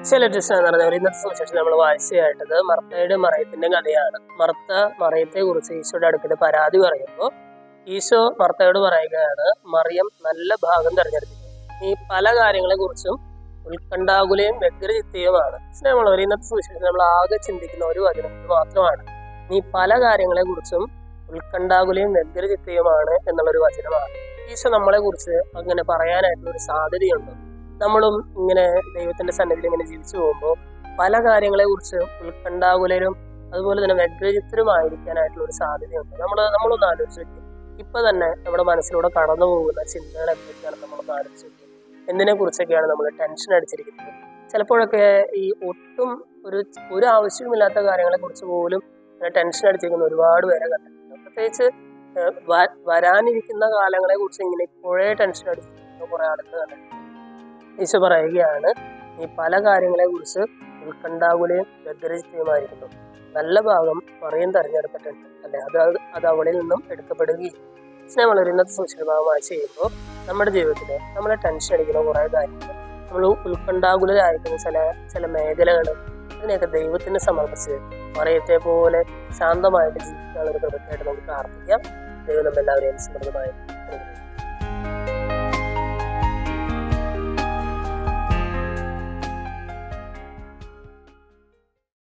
ചില ടെസ്റ്റ് എന്ന് പറഞ്ഞാൽ ഇന്നത്തെ സുവിശേഷം നമ്മൾ വായിച്ചതായിട്ടത് മർത്തയുടെ മറിയത്തിന്റെ കഥയാണ്. മർത്ത മറിയത്തെ കുറിച്ച് ഈശോയുടെ അടുക്കൽ പരാതി പറയുമ്പോൾ ഈശോ മർത്തയോട് പറയുകയാണ്, മറിയം നല്ല ഭാഗം തിരഞ്ഞെടുത്തിരിക്കുന്നു. നീ പല കാര്യങ്ങളെ കുറിച്ചും ഉത്കണ്ഠാകുലയും വ്യഗ്രചിത്തയുമാണ്. സ്നേഹമുള്ളവർ, ഇന്നത്തെ സുവിശേഷം നമ്മൾ ആകെ ചിന്തിക്കുന്ന ഒരു വചനത്തിൽ മാത്രമാണ്. നീ പല കാര്യങ്ങളെ കുറിച്ചും ഉത്കണ്ഠാകുലയും വ്യഗ്രചിത്തയുമാണ് എന്നുള്ളൊരു വചനമാണ്. ഈശോ നമ്മളെ കുറിച്ച് അങ്ങനെ പറയാനായിട്ടുള്ള ഒരു സാധ്യതയുണ്ട്. നമ്മളും ഇങ്ങനെ ദൈവത്തിന്റെ സന്നിധിയിൽ ഇങ്ങനെ ജീവിച്ചു പോകുമ്പോൾ പല കാര്യങ്ങളെ കുറിച്ച് ഉത്കണ്ഠാകുലരും അതുപോലെ തന്നെ വ്യഗ്രചിത്തരുമായിരിക്കാനായിട്ടുള്ള ഒരു സാധ്യതയുണ്ട്. നമ്മളൊന്ന് ആലോചിച്ച് നോക്കി. ഇപ്പൊ തന്നെ നമ്മുടെ മനസ്സിലൂടെ കടന്നു പോകുന്ന ചിന്തകൾ എന്തൊക്കെയാണ് നമ്മളൊന്ന് ആലോചിച്ച് നോക്കി. എന്തിനെ കുറിച്ചൊക്കെയാണ് നമ്മൾ ടെൻഷൻ അടിച്ചിരിക്കുന്നത്? ചിലപ്പോഴൊക്കെ ഈ ഒട്ടും ഒരു ആവശ്യവുമില്ലാത്ത കാര്യങ്ങളെ കുറിച്ച് പോലും ടെൻഷൻ അടിച്ചിരിക്കുന്ന ഒരുപാട് പേരെ കണ്ടിട്ടുണ്ട്. പ്രത്യേകിച്ച് വരാനിരിക്കുന്ന കാലങ്ങളെ കുറിച്ച് ഇങ്ങനെ ഇപ്പോഴേ ടെൻഷൻ അടിച്ചിരിക്കുന്ന കുറെ ആളുകൾ കണ്ടിട്ടുണ്ട്. ഈശോ പറയുകയാണ്, നീ പല കാര്യങ്ങളെ കുറിച്ച് ഉത്കണ്ഠാകുലയും വ്യഗ്രചിത്തയുമായിരിക്കുന്നു. നല്ല ഭാഗം മറിയം തെരഞ്ഞെടുത്തിട്ടുണ്ട്, അല്ലെ? അത് അവളിൽ നിന്നും എടുക്കപ്പെടുകയും. സ്നേഹമുള്ളവർ, ഇന്നത്തെ സുശീലഭാഗമായി ചെയ്യുമ്പോൾ നമ്മുടെ ജീവിതത്തിൽ നമ്മളെ ടെൻഷൻ അടിക്കുന്ന കുറേ കാര്യങ്ങൾ, നമ്മൾ ഉത്കണ്ഠാകുലരായിരിക്കുന്ന ചില മേഖലകൾ, ഇതിനെയൊക്കെ ദൈവത്തിന് സമർപ്പിച്ച് മറിയത്തെ പോലെ ശാന്തമായിട്ട് ജീവിക്കാനുള്ള ഒരു കൃപയ്ക്കായിട്ട് നമുക്ക് പ്രാർത്ഥിക്കാം. ദൈവം നമ്മളെല്ലാവരെയും സമൃദ്ധമായി